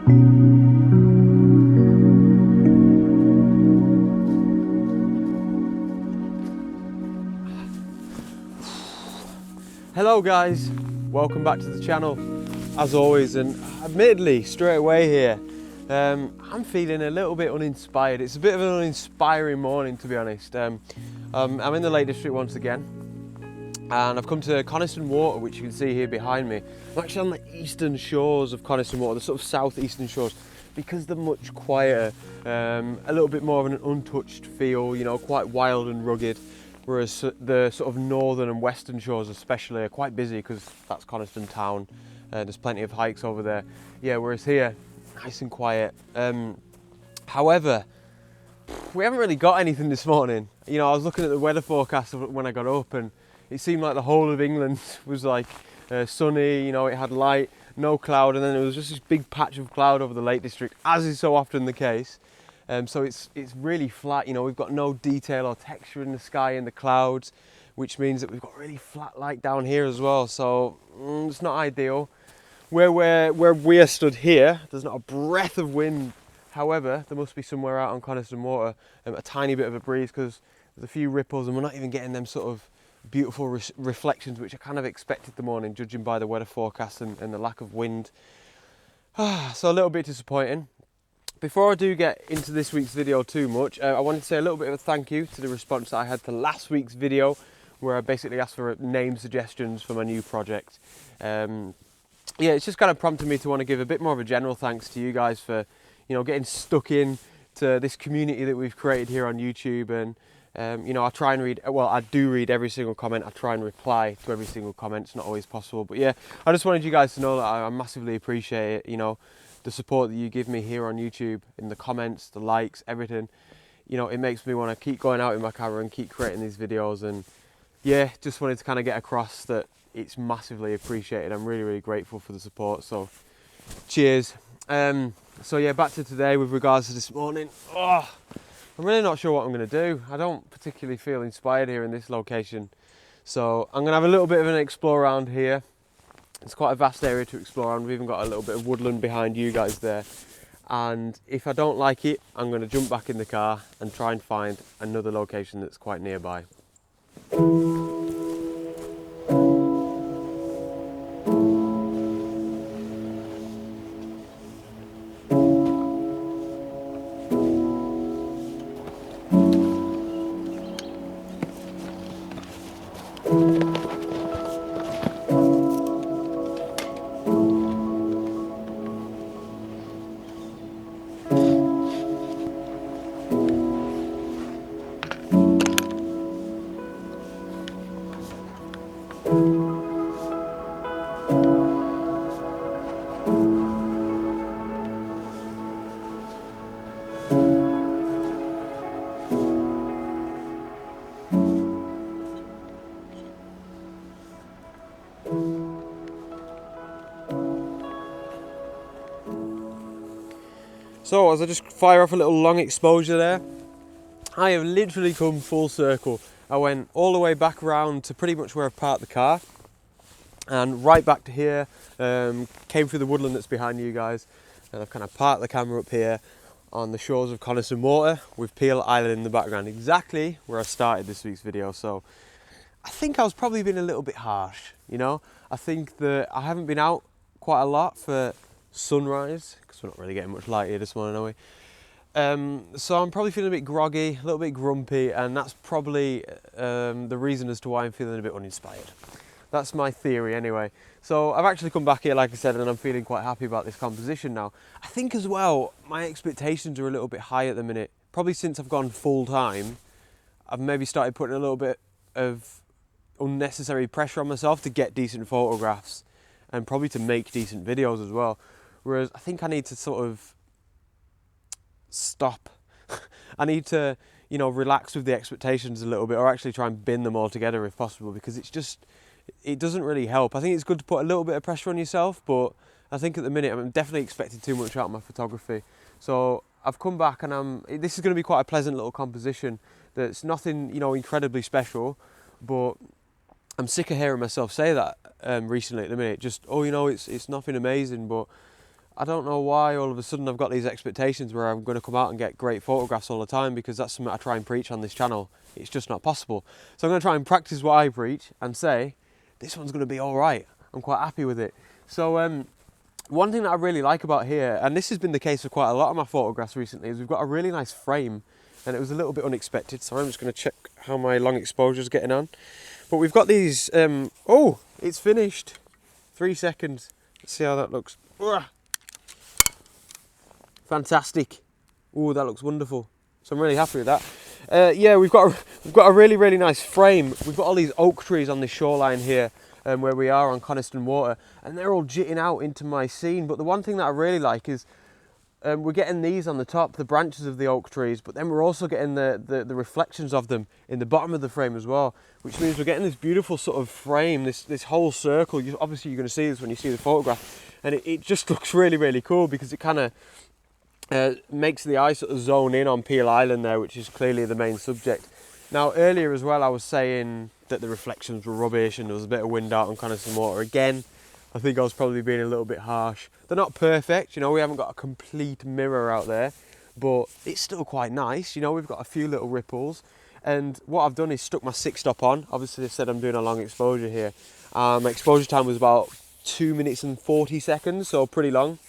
Hello guys, welcome back to the channel as always, and admittedly straight away here I'm feeling a little bit uninspired. It's a bit of an uninspiring morning, to be honest. I'm in the Lake District once again, and I've come to Coniston Water, which you can see here behind me. I'm actually on the eastern shores of Coniston Water, the sort of southeastern shores, because they're much quieter, a little bit more of an untouched feel, you know, quite wild and rugged. Whereas the sort of northern and western shores especially are quite busy, because that's Coniston town. There's plenty of hikes over there. Yeah, whereas here, nice and quiet. However, we haven't really got anything this morning. You know, I was looking at the weather forecast when I got up, and it seemed like the whole of England was like sunny, you know, it had light, no cloud, and then there was just this big patch of cloud over the Lake District, as is so often the case. So it's really flat, you know, we've got no detail or texture in the sky and the clouds, which means that we've got really flat light down here as well, so it's not ideal. Where we are stood here, there's not a breath of wind. However, there must be somewhere out on Coniston Water a tiny bit of a breeze, because there's a few ripples and we're not even getting them sort of beautiful reflections which I kind of expected the morning, judging by the weather forecast and the lack of wind. So a little bit disappointing. Before I do get into this week's video too much, I wanted to say a little bit of a thank you to the response that I had to last week's video, where I basically asked for name suggestions for my new project. Yeah, it's just kind of prompted me to want to give a bit more of a general thanks to you guys for, you know, getting stuck in to this community that we've created here on YouTube. And you know, I try and read, well, I do read every single comment. I try and reply to every single comment. It's not always possible, but yeah, I just wanted you guys to know that I massively appreciate it, you know, the support that you give me here on YouTube, in the comments, the likes, everything. You know, it makes me want to keep going out in my camera and keep creating these videos. And yeah, just wanted to kind of get across that it's massively appreciated. I'm really, really grateful for the support, so cheers. So yeah, back to today with regards to this morning. I'm really not sure what I'm going to do. I don't particularly feel inspired here in this location, so I'm going to have a little bit of an explore around here. It's quite a vast area to explore, and we've even got a little bit of woodland behind you guys there. And if I don't like it, I'm going to jump back in the car and try and find another location that's quite nearby. So as I just fire off a little long exposure there, I have literally come full circle. I went all the way back around to pretty much where I've parked the car, and right back to here, came through the woodland that's behind you guys, and I've kind of parked the camera up here on the shores of Coniston Water with Peel Island in the background, exactly where I started this week's video. So I think I was probably being a little bit harsh, you know. I think that I haven't been out quite a lot for sunrise, because we're not really getting much light here this morning, are we? So I'm probably feeling a bit groggy, a little bit grumpy, and that's probably the reason as to why I'm feeling a bit uninspired. That's my theory anyway. So I've actually come back here, like I said, and I'm feeling quite happy about this composition now. I think as well, my expectations are a little bit high at the minute. Probably since I've gone full time, I've maybe started putting a little bit of unnecessary pressure on myself to get decent photographs, and probably to make decent videos as well. Whereas I think I need to sort of stop. I need to, you know, relax with the expectations a little bit, or actually try and bin them all together if possible, because it doesn't really help. I think it's good to put a little bit of pressure on yourself, but I think at the minute I'm definitely expecting too much out of my photography. So I've come back, and this is going to be quite a pleasant little composition that's nothing, you know, incredibly special, but I'm sick of hearing myself say that recently at the minute. Just, oh, you know, it's nothing amazing, but I don't know why all of a sudden I've got these expectations where I'm going to come out and get great photographs all the time, because that's something I try and preach on this channel. It's just not possible. So I'm going to try and practice what I preach and say, this one's going to be all right. I'm quite happy with it. So one thing that I really like about here, and this has been the case for quite a lot of my photographs recently, is we've got a really nice frame, and it was a little bit unexpected. So I'm just going to check how my long exposure is getting on. But we've got these, oh, it's finished. 3 seconds. Let's see how that looks. Ugh. Fantastic. Oh, that looks wonderful. So I'm really happy with that. Yeah, we've got a really, really nice frame. We've got all these oak trees on the shoreline here, where we are on Coniston Water, and they're all jutting out into my scene. But the one thing that I really like is we're getting these on the top, the branches of the oak trees, but then we're also getting the reflections of them in the bottom of the frame as well, which means we're getting this beautiful sort of frame, this whole circle. Obviously you're going to see this when you see the photograph, and it just looks really, really cool, because it kind of makes the eye sort of zone in on Peel Island there, which is clearly the main subject. Now earlier as well I was saying that the reflections were rubbish and there was a bit of wind out on Coniston Water. Again, I think I was probably being a little bit harsh. They're not perfect, you know, we haven't got a complete mirror out there, but it's still quite nice. You know, we've got a few little ripples, and what I've done is stuck my 6-stop on. Obviously I said I'm doing a long exposure here. My exposure time was about 2 minutes and 40 seconds, so pretty long.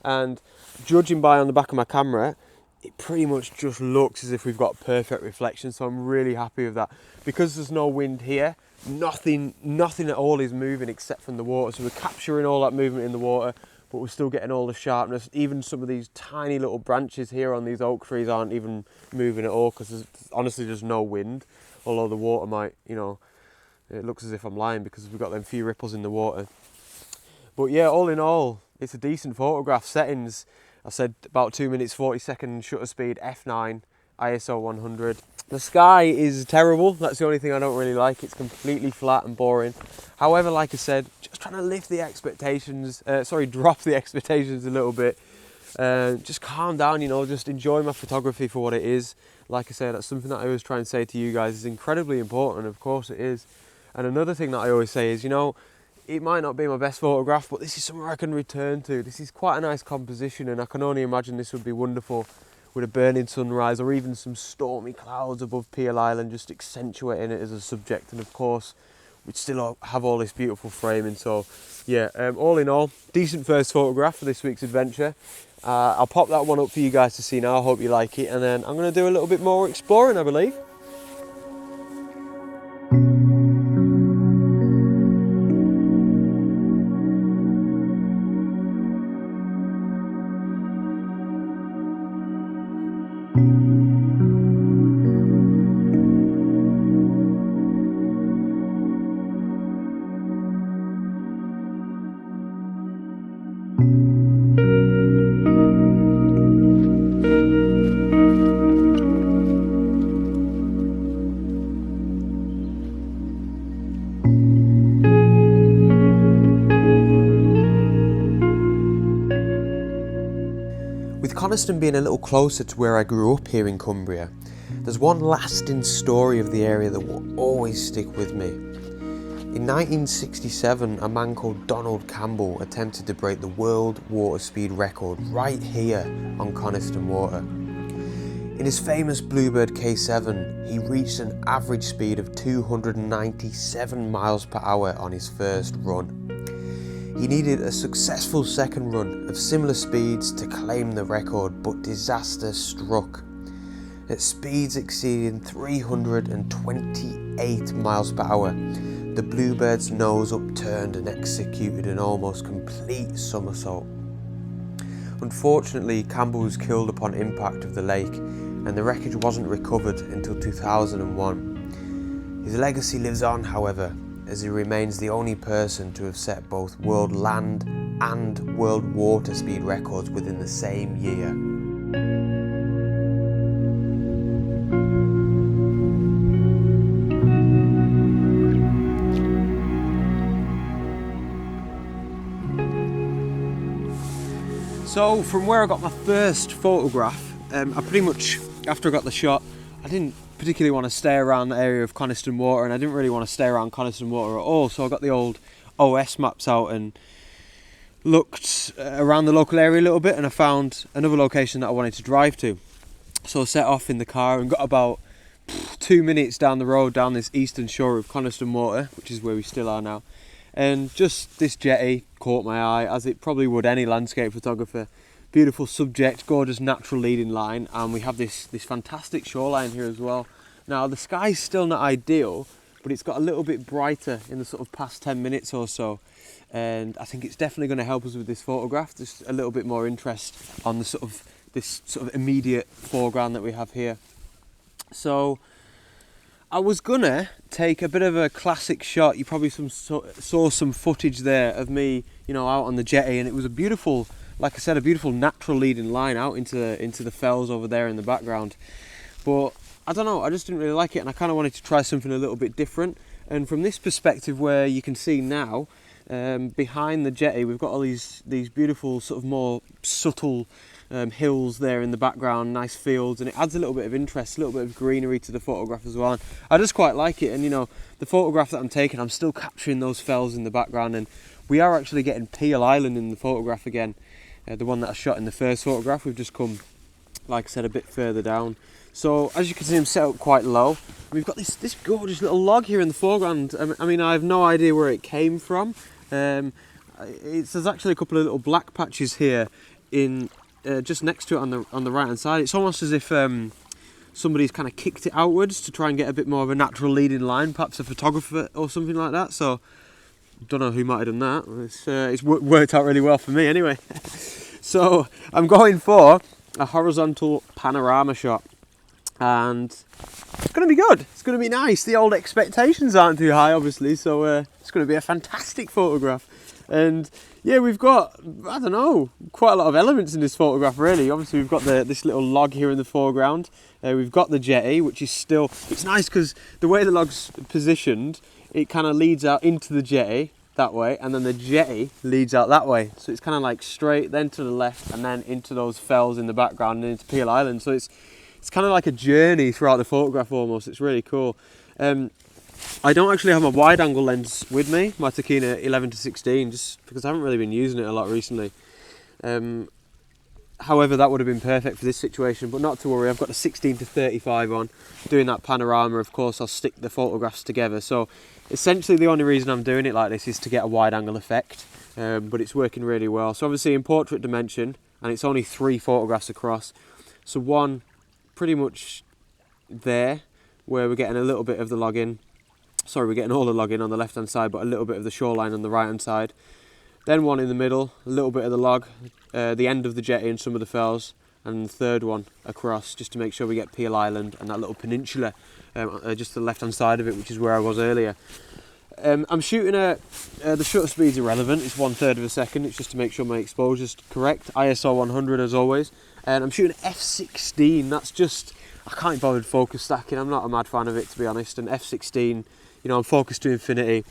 And judging by on the back of my camera, it pretty much just looks as if we've got perfect reflection, so I'm really happy with that. Because there's no wind here, nothing at all is moving except from the water, so we're capturing all that movement in the water, but we're still getting all the sharpness. Even some of these tiny little branches here on these oak trees aren't even moving at all, because there's honestly just no wind, although the water might, you know, it looks as if I'm lying because we've got them few ripples in the water. But yeah, all in all, it's a decent photograph. Settings, I said about 2 minutes 40 second shutter speed, f9, ISO 100. The sky is terrible. That's the only thing I don't really like. It's completely flat and boring. However, like I said, just trying to lift the expectations, drop the expectations a little bit. Just calm down, you know, just enjoy my photography for what it is. Like I said, that's something that I always try and say to you guys is incredibly important. Of course it is. And another thing that I always say is, you know, it might not be my best photograph, but this is somewhere I can return to. This is quite a nice composition, and I can only imagine this would be wonderful with a burning sunrise or even some stormy clouds above Peel Island, just accentuating it as a subject. And of course, we'd still have all this beautiful framing. So yeah, all in all, decent first photograph for this week's adventure. I'll pop that one up for you guys to see now. I hope you like it, and then I'm going to do a little bit more exploring, I believe. With Coniston being a little closer to where I grew up here in Cumbria, there's one lasting story of the area that will always stick with me. In 1967, a man called Donald Campbell attempted to break the world water speed record right here on Coniston Water. In his famous Bluebird K7, he reached an average speed of 297 miles per hour on his first run. He needed a successful second run of similar speeds to claim the record, but disaster struck. At speeds exceeding 328 miles per hour, the Bluebird's nose upturned and executed an almost complete somersault. Unfortunately, Campbell was killed upon impact of the lake, and the wreckage wasn't recovered until 2001. His legacy lives on, however, as he remains the only person to have set both world land and world water speed records within the same year. So from where I got my first photograph, I pretty much, after I got the shot, I didn't particularly want to stay around the area of Coniston Water, and I didn't really want to stay around Coniston Water at all, so I got the old OS maps out and looked around the local area a little bit, and I found another location that I wanted to drive to. So I set off in the car and got about 2 minutes down the road, down this eastern shore of Coniston Water, which is where we still are now. And just this jetty caught my eye, as it probably would any landscape photographer. Beautiful subject, gorgeous natural leading line, and we have this fantastic shoreline here as well. Now the sky's still not ideal, but it's got a little bit brighter in the sort of past 10 minutes or so. And I think it's definitely going to help us with this photograph, just a little bit more interest on the this sort of immediate foreground that we have here. So I was gonna take a bit of a classic shot. You probably saw some footage there of me, out on the jetty, and it was a beautiful, like I said, a beautiful natural leading line out into the fells over there in the background. But I don't know, I just didn't really like it, and I kind of wanted to try something a little bit different. And from this perspective, where you can see now, behind the jetty, we've got all these beautiful sort of more subtle hills there in the background, nice fields, and it adds a little bit of interest, a little bit of greenery to the photograph as well. And I just quite like it. And the photograph that I'm taking, I'm still capturing those fells in the background, and we are actually getting Peel Island in the photograph again. The one that I shot in the first photograph, we've just come, like I said, a bit further down. So as you can see, I'm set up quite low. We've got this gorgeous little log here in the foreground. I mean, I have no idea where it came from. There's actually a couple of little black patches here in just next to it on the right hand side. It's almost as if somebody's kind of kicked it outwards to try and get a bit more of a natural leading line, perhaps a photographer or something like that. So don't know who might have done that. It's worked out really well for me anyway. So I'm going for a horizontal panorama shot, and it's going to be good. It's going to be nice. The old expectations aren't too high, obviously, so it's going to be a fantastic photograph. And yeah, we've got, I don't know, quite a lot of elements in this photograph, really. Obviously, we've got this little log here in the foreground. We've got the jetty, which is still, it's nice because the way the log's positioned, it kind of leads out into the jetty that way, and then the jetty leads out that way. So it's kind of like straight, then to the left, and then into those fells in the background and into Peel Island. So it's kind of like a journey throughout the photograph almost. It's really cool. I don't actually have my wide angle lens with me, my Tokina 11-16, just because I haven't really been using it a lot recently. However, that would have been perfect for this situation, but not to worry. I've got the 16-35 on. Doing that panorama, of course, I'll stick the photographs together. So essentially the only reason I'm doing it like this is to get a wide angle effect, but it's working really well. So obviously in portrait dimension, and it's only 3 photographs across. So one pretty much there, where we're getting a little bit of the log in. Sorry, we're getting all the log in on the left hand side, but a little bit of the shoreline on the right hand side. Then one in the middle, a little bit of the log, the end of the jetty and some of the fells, and the third one across, just to make sure we get Peel Island and that little peninsula just the left hand side of it, which is where I was earlier. I'm shooting at, the shutter speed's irrelevant, it's 1/3 of a second, it's just to make sure my exposure's correct, ISO 100 as always, and I'm shooting at f16, that's just, I can't be bothered focus stacking, I'm not a mad fan of it to be honest, and f16, I'm focused to infinity,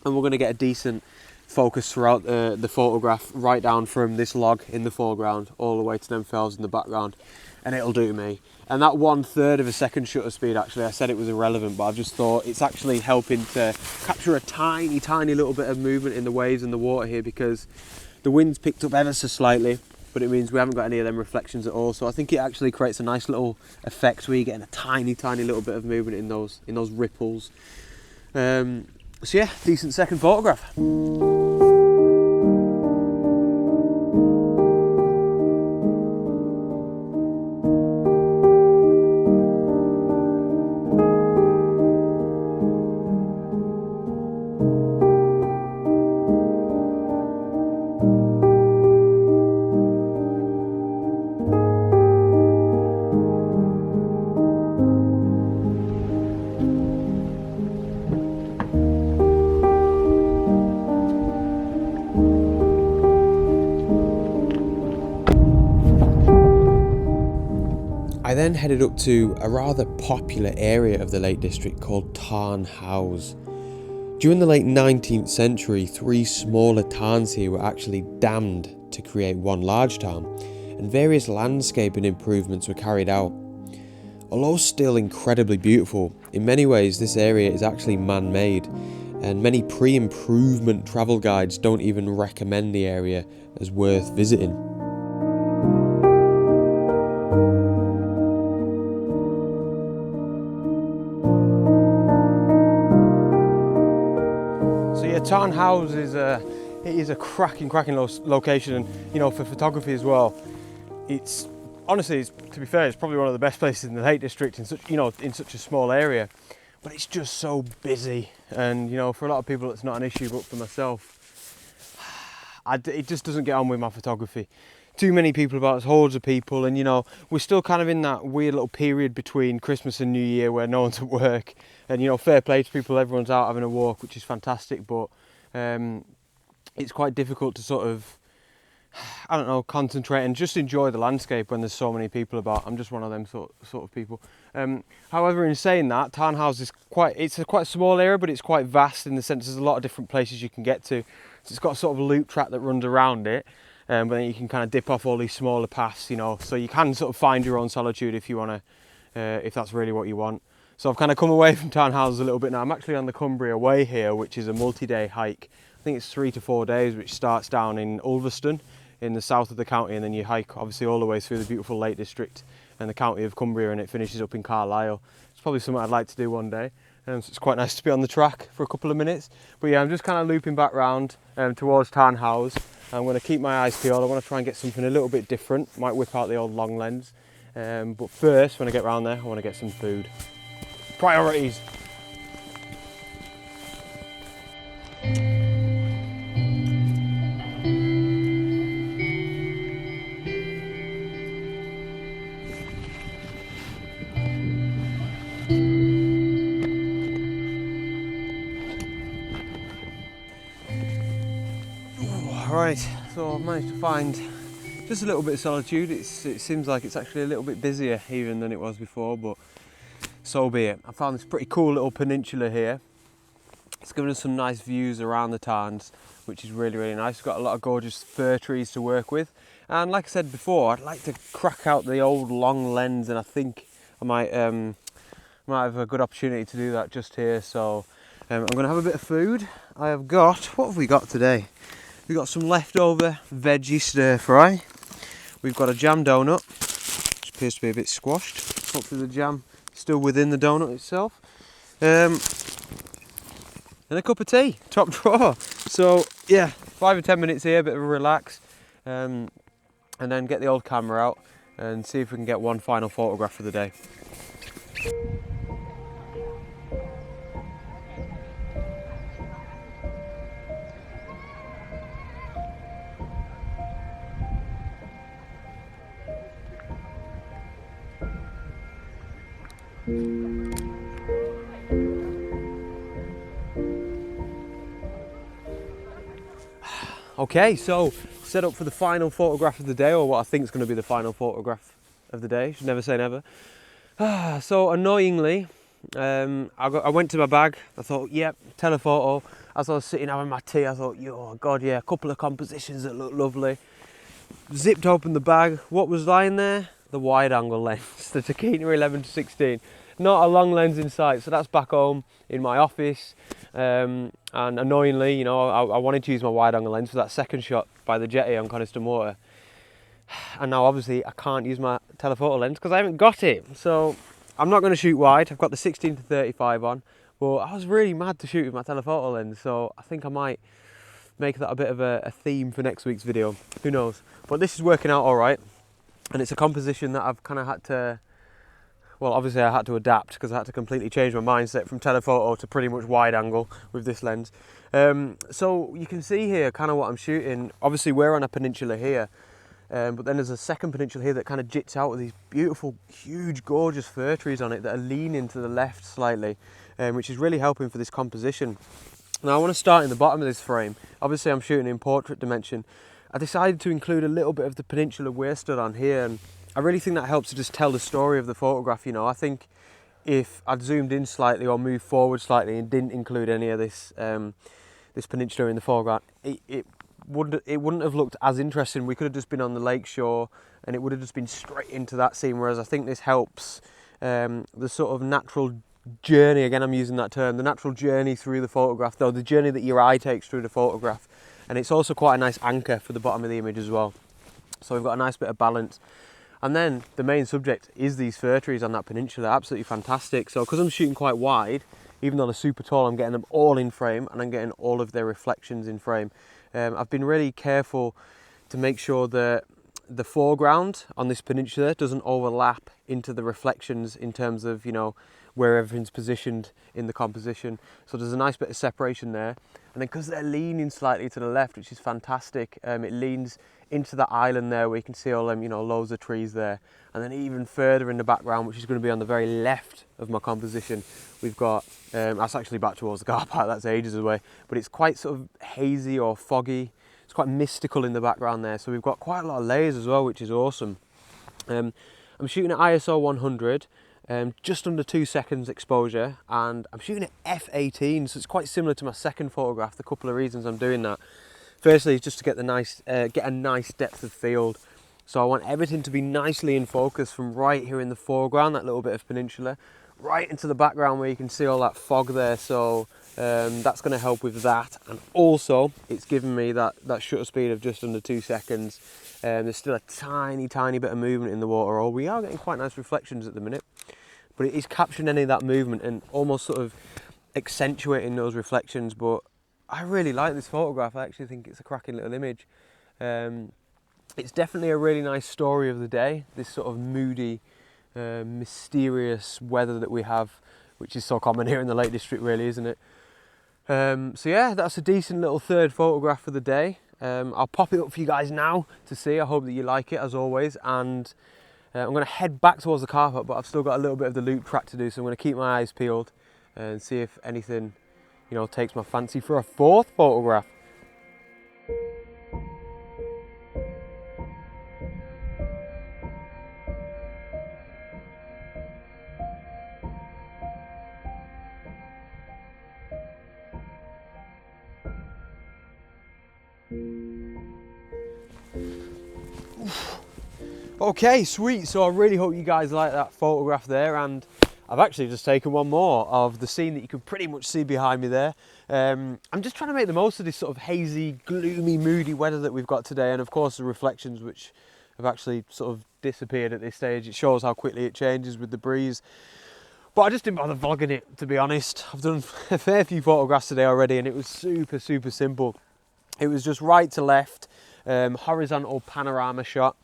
and we're going to get a decent focus throughout the photograph, right down from this log in the foreground all the way to them fells in the background, and it'll do me. And that 1/3 of a second shutter speed, actually, I said it was irrelevant, but I've just thought it's actually helping to capture a tiny little bit of movement in the waves and the water here, because the wind's picked up ever so slightly, but it means we haven't got any of them reflections at all. So I think it actually creates a nice little effect where you're getting a tiny little bit of movement in those ripples. So yeah, decent second photograph. I then headed up to a rather popular area of the Lake District called Tarn House. During the late 19th century, 3 smaller tarns here were actually dammed to create one large tarn, and various landscaping improvements were carried out. Although still incredibly beautiful, in many ways this area is actually man-made. and many pre-improvement travel guides don't even recommend the area as worth visiting. So yeah, Tarn House is a cracking location, and you know, for photography as well. It's honestly, to be fair, it's probably one of the best places in the Lake District in such a small area. But it's just so busy, and you know, for a lot of people it's not an issue, but for myself, it just doesn't get on with my photography. Too many people about, there's hordes of people, and you know, we're still kind of in that weird little period between Christmas and New Year where no one's at work, and you know, fair play to people, everyone's out having a walk, which is fantastic, but it's quite difficult to sort of, I don't know, concentrate and just enjoy the landscape when there's so many people about. I'm just one of them sort of people. However, in saying that, Tarn House is quite a small area, but it's quite vast in the sense there's a lot of different places you can get to. So it's got a sort of a loop track that runs around it, but then you can kind of dip off all these smaller paths, you know, so you can sort of find your own solitude if you want to, if that's really what you want. So I've kind of come away from Tarn House a little bit now. I'm actually on the Cumbria Way here, which is a multi-day hike. I think it's 3 to 4 days, which starts down in Ulverston in the south of the county, and then you hike obviously all the way through the beautiful Lake District and the county of Cumbria, and it finishes up in Carlisle. It's probably something I'd like to do one day, so it's quite nice to be on the track for a couple of minutes. But yeah, I'm just kind of looping back round towards Tarn House. I'm going to keep my eyes peeled. I want to try and get something a little bit different. Might whip out the old long lens, but first when I get round there I want to get some food. Priorities. Right, so I've managed to find just a little bit of solitude. It seems like it's actually a little bit busier even than it was before, but so be it. I found this pretty cool little peninsula here. It's given us some nice views around the Tarns, which is really nice. We've got a lot of gorgeous fir trees to work with, and like I said before, I'd like to crack out the old long lens, and I think I might have a good opportunity to do that just here. So I'm going to have a bit of food. I have got, what have we got today? We've got some leftover veggie stir fry. We've got a jam donut, which appears to be a bit squashed. Hopefully the jam is still within the donut itself. And a cup of tea, top drawer. So yeah, 5 or 10 minutes here, a bit of a relax. And then get the old camera out and see if we can get one final photograph for the day. Okay, so set up for the final photograph of the day, or what I think is going to be the final photograph of the day. Should never say never. So annoyingly, I went to my bag. I thought, yep, telephoto. As I was sitting having my tea, I thought, oh god, yeah, a couple of compositions that look lovely. Zipped open the bag. What was lying there? The wide-angle lens, the Tachyna 11-16. Not a long lens in sight, so that's back home in my office. And annoyingly, you know, I wanted to use my wide-angle lens for that second shot by the jetty on Coniston Water. And now obviously I can't use my telephoto lens because I haven't got it. So I'm not going to shoot wide. I've got the 16-35 on, but I was really mad to shoot with my telephoto lens. So I think I might make that a bit of a theme for next week's video. Who knows? But this is working out all right. And it's a composition that I've kind of had to, well, obviously I had to adapt because I had to completely change my mindset from telephoto to pretty much wide angle with this lens. So you can see here kind of what I'm shooting. Obviously we're on a peninsula here, but then there's a second peninsula here that kind of jits out with these beautiful, huge, gorgeous fir trees on it that are leaning to the left slightly, which is really helping for this composition. Now I want to start in the bottom of this frame. Obviously I'm shooting in portrait dimension. I decided to include a little bit of the peninsula we're stood on here, and I really think that helps to just tell the story of the photograph. You know, I think if I'd zoomed in slightly or moved forward slightly and didn't include any of this this peninsula in the foreground, it wouldn't have looked as interesting. We could have just been on the lake shore and it would have just been straight into that scene, whereas I think this helps the sort of natural journey, again I'm using that term, the natural journey through the photograph, though the journey that your eye takes through the photograph. And it's also quite a nice anchor for the bottom of the image as well. So we've got a nice bit of balance. And then the main subject is these fir trees on that peninsula, absolutely fantastic. So because I'm shooting quite wide, even though they're super tall, I'm getting them all in frame and I'm getting all of their reflections in frame. I've been really careful to make sure that the foreground on this peninsula doesn't overlap into the reflections in terms of, you know, where everything's positioned in the composition. So there's a nice bit of separation there. And then because they're leaning slightly to the left, which is fantastic, it leans into the island there where you can see all them, you know, loads of trees there. And then even further in the background, which is going to be on the very left of my composition, we've got, that's actually back towards the car park, that's ages away, but it's quite sort of hazy or foggy. It's quite mystical in the background there. So we've got quite a lot of layers as well, which is awesome. I'm shooting at ISO 100. Just under 2 seconds exposure, and I'm shooting at f18, so it's quite similar to my second photograph. The couple of reasons I'm doing that, firstly is just to get a nice depth of field. So I want everything to be nicely in focus from right here in the foreground, that little bit of peninsula, right into the background where you can see all that fog there. So that's going to help with that, and also it's given me that shutter speed of just under 2 seconds. There's still a tiny bit of movement in the water, or we are getting quite nice reflections at the minute, but it is capturing any of that movement and almost sort of accentuating those reflections. But I really like this photograph. I actually think it's a cracking little image. It's definitely a really nice story of the day, this sort of moody, mysterious weather that we have, which is so common here in the Lake District, really, isn't it? So yeah, that's a decent little third photograph for the day. I'll pop it up for you guys now to see. I hope that you like it, as always. And I'm going to head back towards the car park, but I've still got a little bit of the loop track to do, so I'm going to keep my eyes peeled and see if anything, you know, takes my fancy for a fourth photograph. Okay, sweet. So I really hope you guys like that photograph there, and I've actually just taken one more of the scene that you can pretty much see behind me there. I'm just trying to make the most of this sort of hazy, gloomy, moody weather that we've got today, and of course the reflections, which have actually sort of disappeared at this stage. It shows how quickly it changes with the breeze. But I just didn't bother vlogging it, to be honest. I've done a fair few photographs today already, and it was super simple. It was just right to left, horizontal panorama shot,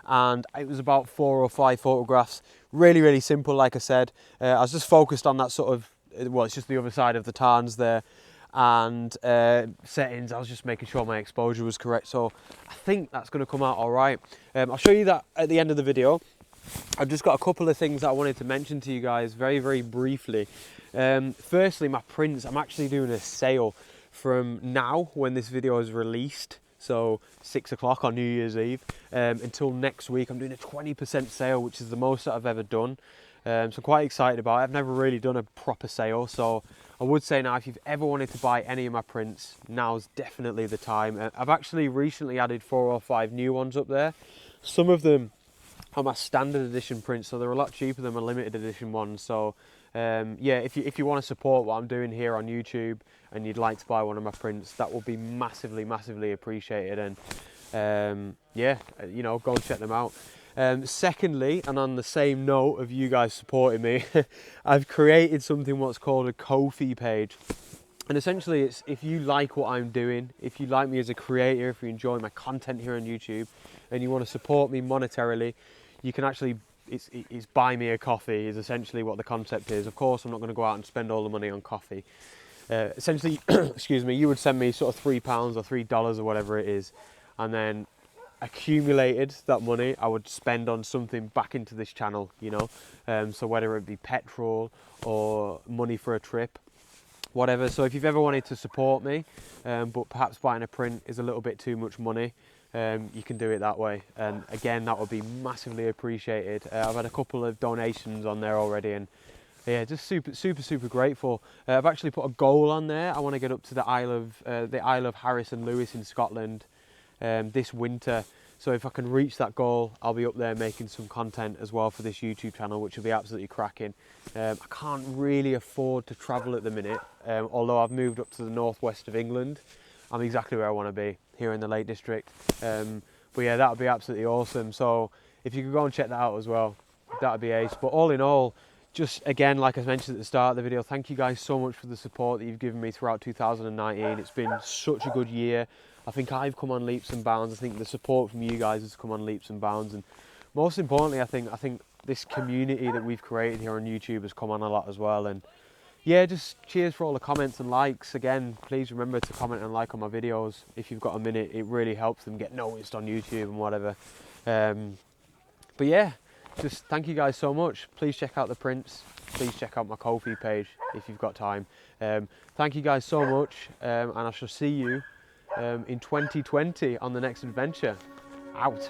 and it was about 4 or 5 photographs. Really simple, like I said. I was just focused on that sort of, well, it's just the other side of the tarns there, and settings. I was just making sure my exposure was correct, so I think that's going to come out all right. I'll show you that at the end of the video. I've just got a couple of things that I wanted to mention to you guys very briefly. Firstly, my prints. I'm actually doing a sale from now, when this video is released, so 6 o'clock on New Year's Eve, until next week. I'm doing a 20% sale, which is the most that I've ever done. So I'm quite excited about it. I've never really done a proper sale, so I would say now, if you've ever wanted to buy any of my prints, now's definitely the time. I've actually recently added 4 or 5 new ones up there. Some of them are my standard edition prints, so they're a lot cheaper than my limited edition ones. So yeah, if you want to support what I'm doing here on YouTube and you'd like to buy one of my prints, that will be massively appreciated. And yeah, you know, go and check them out. Secondly, and on the same note of you guys supporting me, I've created something what's called a Ko-fi page. And essentially it's, if you like what I'm doing, if you like me as a creator, if you enjoy my content here on YouTube and you want to support me monetarily, you can actually, it's buy me a coffee is essentially what the concept is. Of course, I'm not going to go out and spend all the money on coffee. Essentially, excuse me, you would send me sort of £3 or $3 or whatever it is, and then accumulated that money I would spend on something back into this channel, you know. So whether it be petrol or money for a trip, whatever. So if you've ever wanted to support me, but perhaps buying a print is a little bit too much money, you can do it that way, and again, that would be massively appreciated. I've had a couple of donations on there already, and yeah, just super grateful. I've actually put a goal on there. I want to get up to the Isle of Harris and Lewis in Scotland this winter. So if I can reach that goal, I'll be up there making some content as well for this YouTube channel, which will be absolutely cracking. I can't really afford to travel at the minute, although I've moved up to the northwest of England. I'm exactly where I want to be, here in the Lake District. But yeah, that would be absolutely awesome. So if you could go and check that out as well, that would be ace. But all in all, just again, like I mentioned at the start of the video, thank you guys so much for the support that you've given me throughout 2019. It's been such a good year. I think I've come on leaps and bounds. I think the support from you guys has come on leaps and bounds, and most importantly, I think this community that we've created here on YouTube has come on a lot as well. And yeah, just cheers for all the comments and likes. Again, please remember to comment and like on my videos if you've got a minute. It really helps them get noticed on YouTube and whatever. But yeah, just thank you guys so much. Please check out the prints. Please check out my Ko-fi page if you've got time. Thank you guys so much, and I shall see you in 2020 on the next adventure. Out.